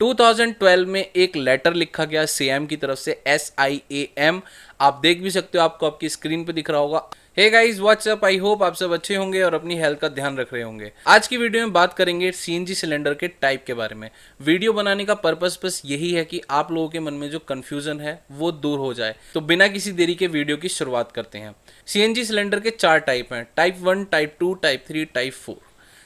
2012 में एक लेटर लिखा गया सियाम की तरफ से, SIAM। आप देख भी सकते हो, आपको आपकी स्क्रीन पे दिख रहा होगा। Hey guys, what's up, I hope आप सब अच्छे होंगे और अपनी हेल्थ का ध्यान रख रहे होंगे। आज की वीडियो में बात करेंगे CNG सिलेंडर के टाइप के बारे में। वीडियो बनाने का पर्पस बस यही है कि आप लोगों के मन में जो कंफ्यूजन है वो दूर हो जाए। तो बिना किसी देरी के वीडियो की शुरुआत करते हैं। CNG सिलेंडर के 4 टाइप हैं, टाइप 1, टाइप 2, टाइप 3, टाइप 4।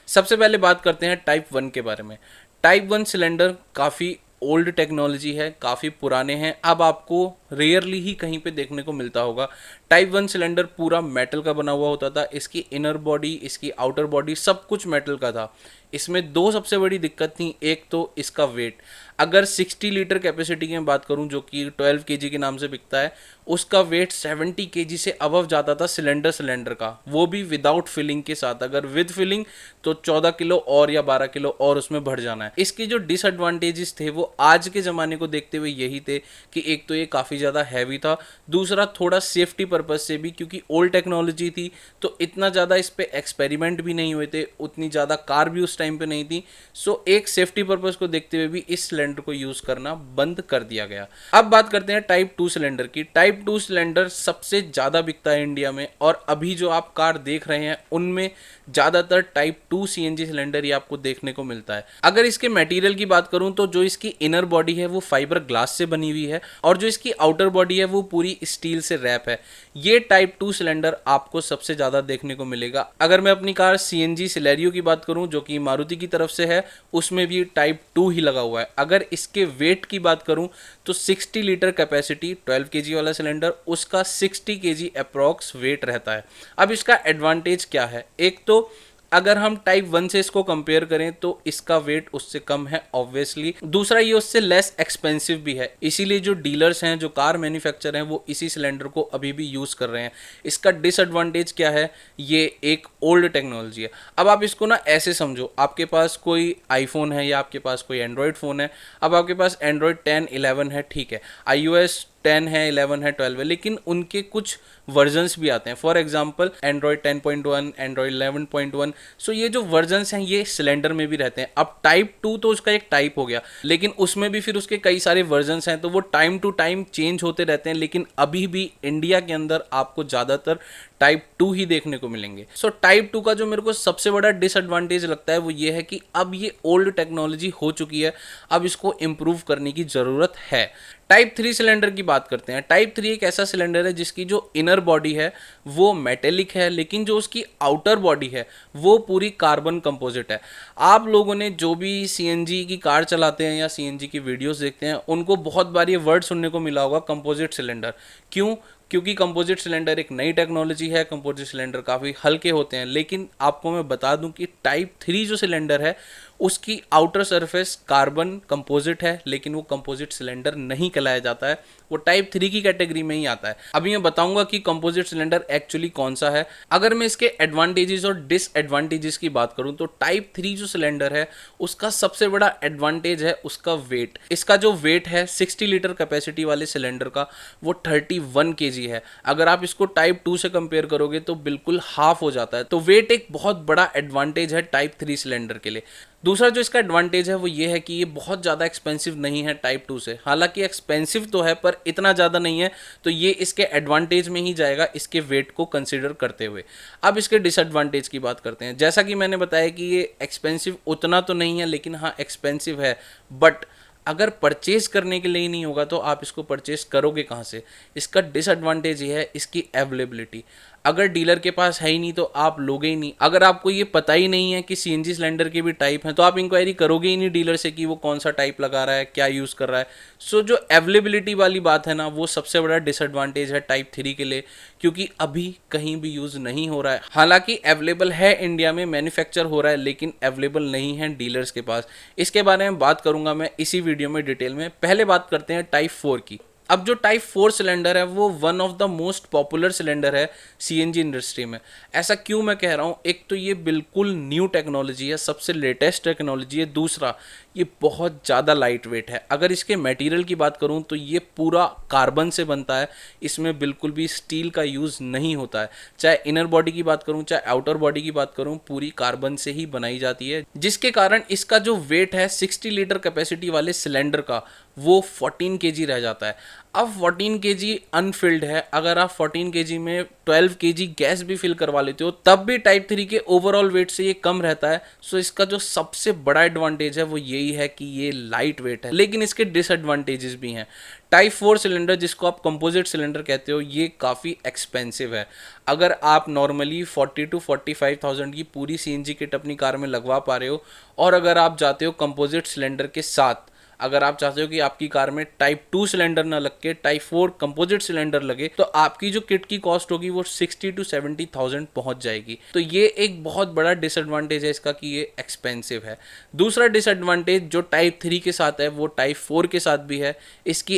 सबसे पहले बात करते हैं टाइप 1 के बारे में। टाइप 1 सिलेंडर काफ़ी ओल्ड टेक्नोलॉजी है, काफ़ी पुराने हैं, अब आपको रेयरली ही कहीं पे देखने को मिलता होगा। टाइप 1 सिलेंडर पूरा मेटल का बना हुआ होता था। इसकी इनर बॉडी, इसकी आउटर बॉडी सब कुछ मेटल का था। इसमें दो सबसे बड़ी दिक्कत थी। एक तो इसका वेट, अगर 60 लीटर कैपेसिटी की मैं बात करूं जो कि 12 केजी के नाम से बिकता है, उसका वेट 70 केजी से अबव जाता था सिलेंडर का, वो भी विदाउट फिलिंग के साथ। अगर विद फिलिंग तो 14 किलो और या 12 किलो और उसमें बढ़ जाना है। इसके जो डिसएडवांटेजेस थे वो आज के ज़माने को देखते हुए यही थे कि एक तो ये काफ़ी ज़्यादा हैवी था, दूसरा थोड़ा सेफ्टी पर्पज़ से भी, क्योंकि ओल्ड टेक्नोलॉजी थी तो इतना ज़्यादा इस पर एक्सपेरिमेंट भी नहीं हुए थे, उतनी ज़्यादा कार भी उस टाइम पे नहीं थी। सो एक सेफ्टी पर्पज़ को देखते हुए भी इस सिलेंडर को यूज़ करना बंद कर दिया गया। अब बात करते हैं टाइप 2 सिलेंडर की। टाइप 2 सिलेंडर सबसे ज़्यादा बिकता है इंडिया में, और अभी जो आप कार देख रहे हैं उनमें ज़्यादातर टाइप 2 CNG सिलेंडर ही आपको देखने को मिलता है। अगर इसके मटेरियल की बात करूं तो जो इसकी इनर बॉडी है वो फाइबर ग्लास से बनी हुई है, और जो इसकी आउटर बॉडी है वो पूरी स्टील से रैप है। ये टाइप 2 सिलेंडर आपको सबसे ज़्यादा देखने को मिलेगा। अगर मैं अपनी कार CNG सिलेरियो की बात करूं जो कि मारुति की तरफ से है, उसमें भी टाइप 2 ही लगा हुआ है। अगर इसके वेट की बात करूं तो 60 लीटर कैपेसिटी 12 केजी वाला सिलेंडर, उसका 60 केजी अप्रॉक्स वेट रहता है। अब इसका एडवांटेज क्या है? एक तो अगर हम टाइप 1 से इसको कंपेयर करें तो इसका वेट उससे कम है ऑब्वियसली। दूसरा, ये उससे लेस एक्सपेंसिव भी है, इसीलिए जो डीलर्स हैं, जो कार मैन्युफैक्चर हैं, वो इसी सिलेंडर को अभी भी यूज़ कर रहे हैं। इसका डिसएडवांटेज क्या है? ये एक ओल्ड टेक्नोलॉजी है। अब आप इसको ना ऐसे समझो, आपके पास कोई आईफोन है या आपके पास कोई एंड्रॉयड फ़ोन है। अब आपके पास एंड्रॉयड 10, 11 है, ठीक है, iOS 10 है, 11 है, 12 है, लेकिन उनके कुछ वर्जन्स भी आते हैं। For example Android 10.1, Android 11.1। सो ये जो वर्जन्स हैं ये सिलेंडर में भी रहते हैं। अब टाइप 2 तो उसका एक टाइप हो गया, लेकिन उसमें भी फिर उसके कई सारे वर्जन्स हैं, तो वो टाइम टू टाइम चेंज होते रहते हैं। लेकिन अभी भी इंडिया के अंदर आपको ज़्यादातर टाइप 2 ही देखने को मिलेंगे। सो टाइप 2 का जो मेरे को सबसे बड़ा डिसएडवांटेज लगता है वो ये है कि अब ये ओल्ड टेक्नोलॉजी हो चुकी है, अब इसको इम्प्रूव करने की ज़रूरत है। टाइप 3 सिलेंडर की बात करते हैं। टाइप 3 एक ऐसा सिलेंडर है जिसकी जो इनर बॉडी है वो मेटेलिक है, लेकिन जो उसकी आउटर बॉडी है वो पूरी कार्बन कंपोजिट है। आप लोगों ने जो भी CNG की कार चलाते हैं या CNG की वीडियोस देखते हैं, उनको बहुत बार ये वर्ड सुनने को मिला होगा, कंपोजिट सिलेंडर। क्यों? क्योंकि कंपोजिट सिलेंडर एक नई टेक्नोलॉजी है, कंपोजिट सिलेंडर काफ़ी हल्के होते हैं। लेकिन आपको मैं बता दूं कि टाइप 3 जो सिलेंडर है उसकी आउटर सरफेस कार्बन कंपोजिट है, लेकिन वो कंपोजिट सिलेंडर नहीं कहलाया जाता है, वो टाइप 3 की कैटेगरी में ही आता है। अभी मैं बताऊंगा कि कंपोजिट सिलेंडर एक्चुअली कौन सा है। अगर मैं इसके एडवांटेजेस और डिसएडवांटेजेस की बात करूं तो टाइप 3 जो सिलेंडर है उसका सबसे बड़ा एडवांटेज है उसका वेट। इसका जो वेट है 60 लीटर कैपेसिटी वाले सिलेंडर का वो 31 केजी है। अगर आप इसको टाइप 2 से कंपेयर करोगे तो बिल्कुल हाफ हो जाता है। तो वेट एक बहुत बड़ा एडवांटेज है टाइप 3 सिलेंडर के लिए। दूसरा जो इसका एडवांटेज है वो ये है कि ये बहुत ज़्यादा एक्सपेंसिव नहीं है टाइप 2 से। हालांकि एक्सपेंसिव तो है पर इतना ज़्यादा नहीं है, तो ये इसके एडवांटेज में ही जाएगा इसके वेट को कंसीडर करते हुए। अब इसके डिसएडवांटेज की बात करते हैं। जैसा कि मैंने बताया कि ये एक्सपेंसिव उतना तो नहीं है, लेकिन हाँ एक्सपेंसिव है। बट अगर परचेज करने के लिए ही नहीं होगा तो आप इसको परचेज करोगे कहाँ से? इसका डिसएडवांटेज ये है इसकी अवेलेबिलिटी। अगर डीलर के पास है ही नहीं तो आप लोगे ही नहीं। अगर आपको ये पता ही नहीं है कि CNG सिलेंडर के भी टाइप हैं तो आप इंक्वायरी करोगे ही नहीं डीलर से कि वो कौन सा टाइप लगा रहा है, क्या यूज़ कर रहा है। सो जो अवेलेबिलिटी वाली बात है ना, वो सबसे बड़ा डिसएडवांटेज है टाइप 3 के लिए, क्योंकि अभी कहीं भी यूज़ नहीं हो रहा है। हालांकि अवेलेबल है, इंडिया में मैन्युफैक्चर हो रहा है, लेकिन अवेलेबल नहीं है डीलर्स के पास। इसके बारे में बात करूंगा मैं इसी वीडियो में डिटेल में। पहले बात करते हैं टाइप 4 की। अब जो टाइप 4 सिलेंडर है वो one of the most popular cylinder है CNG इंडस्ट्री में। ऐसा क्यों मैं कह रहा हूँ? एक तो ये बिल्कुल न्यू टेक्नोलॉजी है, सबसे लेटेस्ट टेक्नोलॉजी है। दूसरा, ये बहुत ज़्यादा लाइट वेट है। अगर इसके मटेरियल की बात करूँ तो ये पूरा कार्बन से बनता है, इसमें बिल्कुल भी स्टील का यूज़ नहीं होता है। चाहे इनर बॉडी की बात करूँ चाहे आउटर बॉडी की बात करूँ, पूरी कार्बन से ही बनाई जाती है, जिसके कारण इसका जो वेट है 60 लीटर कैपेसिटी वाले सिलेंडर का वो 14 केजी रह जाता है। अब 14 केजी अनफिल्ड है, अगर आप 14 केजी में 12 केजी गैस भी फिल करवा लेते हो तब भी टाइप 3 के ओवरऑल वेट से ये कम रहता है। सो इसका जो सबसे बड़ा एडवांटेज है वो यही है कि ये लाइट वेट है, लेकिन इसके डिसएडवांटेजेस भी हैं। टाइप 4 सिलेंडर, जिसको आप कंपोजिट सिलेंडर कहते हो, ये काफ़ी एक्सपेंसिव है। अगर आप नॉर्मली 40 to 45,000 की पूरी सीएनजी किट अपनी कार में लगवा पा रहे हो, और अगर आप जाते हो कंपोजिट सिलेंडर के साथ, अगर आप चाहते हो कि आपकी कार में टाइप 2 सिलेंडर ना लग के टाइप 4 कंपोजिट सिलेंडर लगे, तो आपकी जो किट की कॉस्ट होगी वो 60 to 70,000 पहुंच जाएगी। तो ये एक बहुत बड़ा डिसएडवांटेज है इसका कि ये एक्सपेंसिव है। दूसरा डिसएडवांटेज जो टाइप 3 के साथ है वो टाइप 4 के साथ भी है, इसकी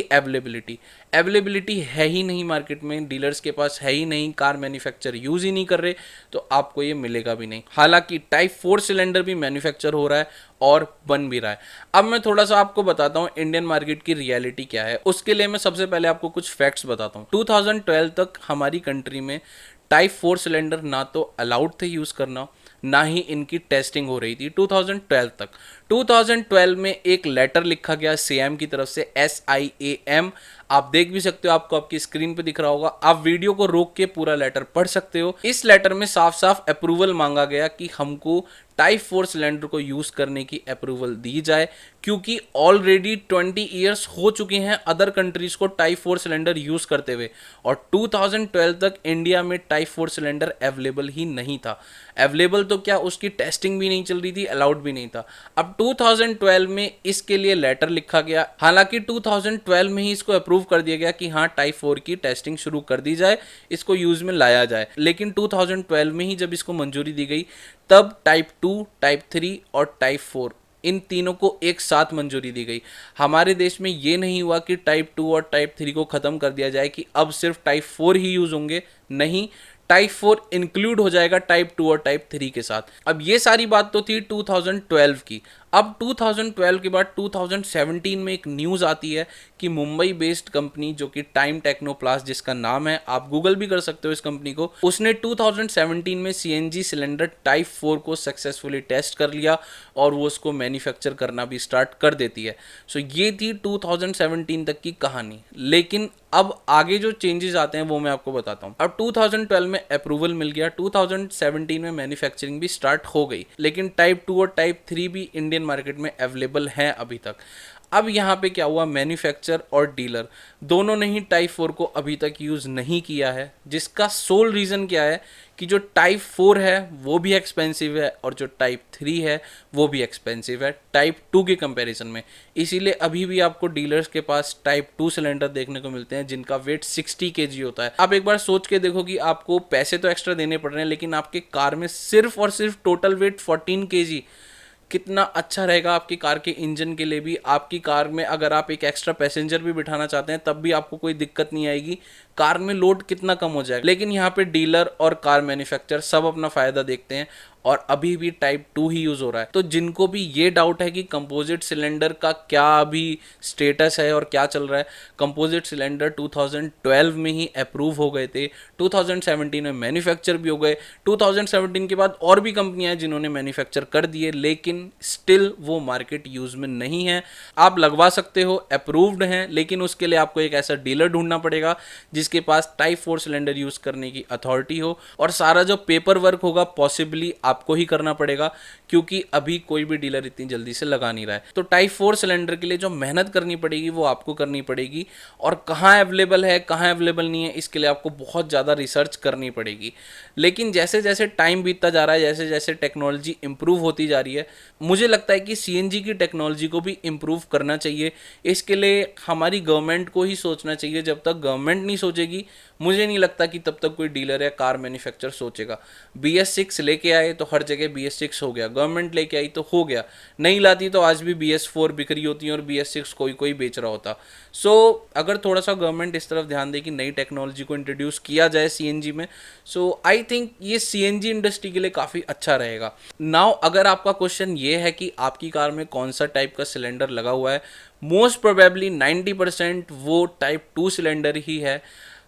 अवेलेबिलिटी है ही नहीं मार्केट में, डीलर्स के पास है ही नहीं, कार मैन्युफैक्चर यूज़ ही नहीं कर रहे, तो आपको ये मिलेगा भी नहीं। हालांकि टाइप 4 सिलेंडर भी मैन्युफैक्चर हो रहा है और बन भी रहा है। अब मैं थोड़ा सा आपको बताता हूँ इंडियन मार्केट की रियलिटी क्या है। उसके लिए मैं सबसे पहले आपको कुछ फैक्ट्स बताता हूँ। 2012 तक हमारी कंट्री में टाइप 4 सिलेंडर ना तो अलाउड थे यूज़ करना, ना ही इनकी टेस्टिंग हो रही थी 2012 तक। 2012 में एक लेटर लिखा गया SIAM की तरफ से, SIAM, आप देख भी सकते हो, आपको आपकी स्क्रीन पे दिख रहा होगा, आप वीडियो को रोक के पूरा लेटर पढ़ सकते हो। इस लेटर में साफ साफ अप्रूवल मांगा गया कि हमको टाइप 4 सिलेंडर को यूज करने की अप्रूवल दी जाए, क्योंकि ऑलरेडी 20 ईयर्स हो चुके हैं अदर कंट्रीज को टाइप 4 सिलेंडर यूज करते हुए, और 2012 तक इंडिया में टाइप 4 सिलेंडर अवेलेबल ही नहीं था। अवेलेबल तो क्या, उसकी टेस्टिंग भी नहीं चल रही थी, अलाउड भी नहीं था। अब 2012 में इसके लिए लेटर लिखा गया, हालांकि 2012 में ही इसको अप्रूव कर दिया गया कि हाँ टाइप 4 की टेस्टिंग शुरू कर दी जाए, इसको यूज में लाया जाए। लेकिन 2012 में ही जब इसको मंजूरी दी गई, तब टाइप 2, टाइप 3 और टाइप 4 इन तीनों को एक साथ मंजूरी दी गई। हमारे देश में ये नहीं हुआ कि टाइप 2 और टाइप 3 को ख़त्म कर दिया जाए कि अब सिर्फ टाइप 4 ही यूज़ होंगे, नहीं, टाइप 4 इंक्लूड हो जाएगा टाइप 2 और टाइप 3 के साथ। अब ये सारी बात तो थी 2012 की। अब 2012 के बाद 2017 में एक न्यूज़ आती है कि मुंबई बेस्ड कंपनी जो कि टाइम टेक्नोप्लास्ट जिसका नाम है, आप गूगल भी कर सकते हो इस कंपनी को, उसने 2017 में सीएनजी सिलेंडर टाइप 4 को सक्सेसफुली टेस्ट कर लिया और वो उसको मैन्युफैक्चर करना भी स्टार्ट कर देती है। सो ये थी 2017 तक की कहानी। लेकिन अब आगे जो चेंजेस आते हैं वो मैं आपको बताता हूँ। अब 2012 में अप्रूवल मिल गया, 2017 में मैन्युफैक्चरिंग भी स्टार्ट हो गई, लेकिन टाइप 2 और टाइप 3 भी इंडियन मार्केट में अवेलेबल हैं अभी तक। अब यहाँ पे क्या हुआ, मैन्युफैक्चर और डीलर दोनों ने ही टाइप 4 को अभी तक यूज़ नहीं किया है, जिसका सोल रीज़न क्या है कि जो टाइप 4 है वो भी एक्सपेंसिव है और जो टाइप 3 है वो भी एक्सपेंसिव है टाइप 2 के कंपैरिजन में। इसीलिए अभी भी आपको डीलर्स के पास टाइप 2 सिलेंडर देखने को मिलते हैं जिनका वेट 60 केजी होता है। आप एक बार सोच के देखो कि आपको पैसे तो एक्स्ट्रा देने पड़ रहे हैं, लेकिन आपके कार में सिर्फ और सिर्फ टोटल वेट 14 केजी, कितना अच्छा रहेगा आपकी कार के इंजन के लिए भी। आपकी कार में अगर आप एक एक्स्ट्रा पैसेंजर भी बिठाना चाहते हैं तब भी आपको कोई दिक्कत नहीं आएगी, कार में लोड कितना कम हो जाएगा। लेकिन यहाँ पे डीलर और कार मैन्युफैक्चरर सब अपना फ़ायदा देखते हैं और अभी भी टाइप 2 ही यूज़ हो रहा है। तो जिनको भी ये डाउट है कि कंपोजिट सिलेंडर का क्या अभी स्टेटस है और क्या चल रहा है, कंपोजिट सिलेंडर 2012 में ही अप्रूव हो गए थे, 2017 में मैन्युफैक्चर भी हो गए, 2017 के बाद और भी कंपनियां हैं जिन्होंने मैन्युफैक्चर कर दिए, लेकिन स्टिल वो मार्केट यूज़ में नहीं है। आप लगवा सकते हो, अप्रूव्ड हैं, लेकिन उसके लिए आपको एक ऐसा डीलर ढूंढना पड़ेगा जिसके पास टाइप 4 सिलेंडर यूज़ करने की अथॉरिटी हो, और सारा जो पेपर वर्क होगा पॉसिबली आपको ही करना पड़ेगा, क्योंकि अभी कोई भी डीलर इतनी जल्दी से लगा नहीं रहा है। तो टाइप 4 सिलेंडर के लिए जो मेहनत करनी पड़ेगी वो आपको करनी पड़ेगी, और कहाँ अवेलेबल है कहाँ अवेलेबल नहीं है इसके लिए आपको बहुत ज़्यादा रिसर्च करनी पड़ेगी। लेकिन जैसे जैसे टाइम बीतता जा रहा है, जैसे जैसे टेक्नोलॉजी इंप्रूव होती जा रही है, मुझे लगता है कि सीएनजी की टेक्नोलॉजी को भी इम्प्रूव करना चाहिए। इसके लिए हमारी गवर्नमेंट को ही सोचना चाहिए, जब तक गवर्नमेंट नहीं सोचेगी मुझे नहीं लगता कि तब तक कोई डीलर या कार मैन्युफैक्चरर सोचेगा। BS6 लेके आए तो हर जगह BS6 हो गया, गवर्नमेंट लेके आई तो हो गया, नहीं लाती तो आज भी BS4 बिक रही होती है और BS6 कोई कोई बेच रहा होता। सो अगर थोड़ा सा गवर्नमेंट इस तरफ ध्यान दे कि नई टेक्नोलॉजी को इंट्रोड्यूस किया जाए CNG में, सो आई थिंक ये CNG इंडस्ट्री के लिए काफ़ी अच्छा रहेगा। नाउ अगर आपका क्वेश्चन ये है कि आपकी कार में कौन सा टाइप का सिलेंडर लगा हुआ है, मोस्ट प्रोबेबली 90% वो टाइप 2 सिलेंडर ही है।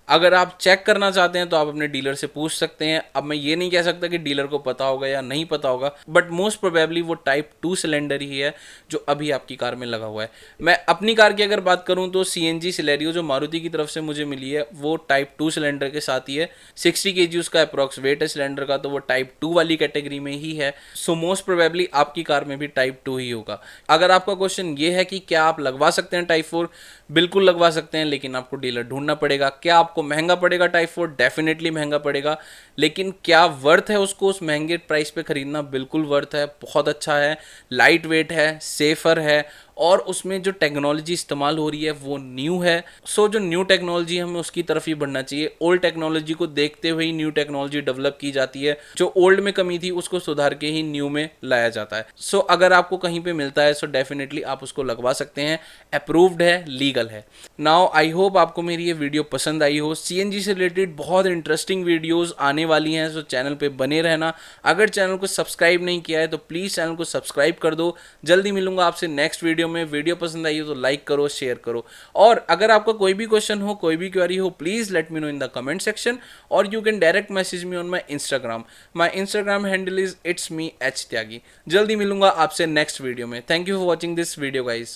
अगर आप चेक करना चाहते हैं तो आप अपने डीलर से पूछ सकते हैं। अब मैं ये नहीं कह सकता कि डीलर को पता होगा या नहीं पता होगा, बट मोस्ट प्रोबेबली वो टाइप 2 सिलेंडर ही है जो अभी आपकी कार में लगा हुआ है। मैं अपनी कार की अगर बात करूं तो CNG सिलेरियो जो मारुति की तरफ से मुझे मिली है वो टाइप 2 सिलेंडर के साथ ही है। 60 kg उसका अप्रॉक्स वेट है सिलेंडर का, तो वो टाइप 2 वाली कैटेगरी में ही है। सो मोस्ट प्रोबेबली आपकी कार में भी टाइप 2 ही होगा। अगर आपका क्वेश्चन ये है कि क्या आप लगवा सकते हैं टाइप 4, बिल्कुल लगवा सकते हैं, लेकिन आपको डीलर ढूंढना पड़ेगा। क्या आपको महंगा पड़ेगा टाइप 4? डेफिनेटली महंगा पड़ेगा, लेकिन क्या वर्थ है उसको उस महंगे प्राइस पे खरीदना? बिल्कुल वर्थ है, बहुत अच्छा है, लाइट वेट है, सेफर है, और उसमें जो टेक्नोलॉजी इस्तेमाल हो रही है वो न्यू है। सो जो न्यू टेक्नोलॉजी हमें उसकी तरफ ही बढ़ना चाहिए। ओल्ड टेक्नोलॉजी को देखते हुए ही न्यू टेक्नोलॉजी डेवलप की जाती है। जो ओल्ड में कमी थी उसको सुधार के ही न्यू में लाया जाता है। सो अगर आपको कहीं पे मिलता है सो डेफिनेटली आप उसको लगवा सकते हैं, अप्रूव्ड है, लीगल है। नाउ आई होप आपको मेरी ये वीडियो पसंद आई हो। CNG से रिलेटेड बहुत इंटरेस्टिंग वीडियोस आने वाली हैं, सो चैनल पे बने रहना। अगर चैनल को सब्सक्राइब नहीं किया है तो प्लीज़ चैनल को सब्सक्राइब कर दो। जल्दी मिलूंगा आपसे नेक्स्ट वीडियो में। वीडियो पसंद आई हो तो लाइक करो, शेयर करो, और अगर आपका कोई भी क्वेश्चन हो, कोई भी क्वेरी हो, please let me know in the comment section, और you can direct message me on my Instagram. My Instagram handle is it's me H Tyagi. जल्दी मिलूंगा आपसे नेक्स्ट वीडियो में। Thank you for watching this video guys.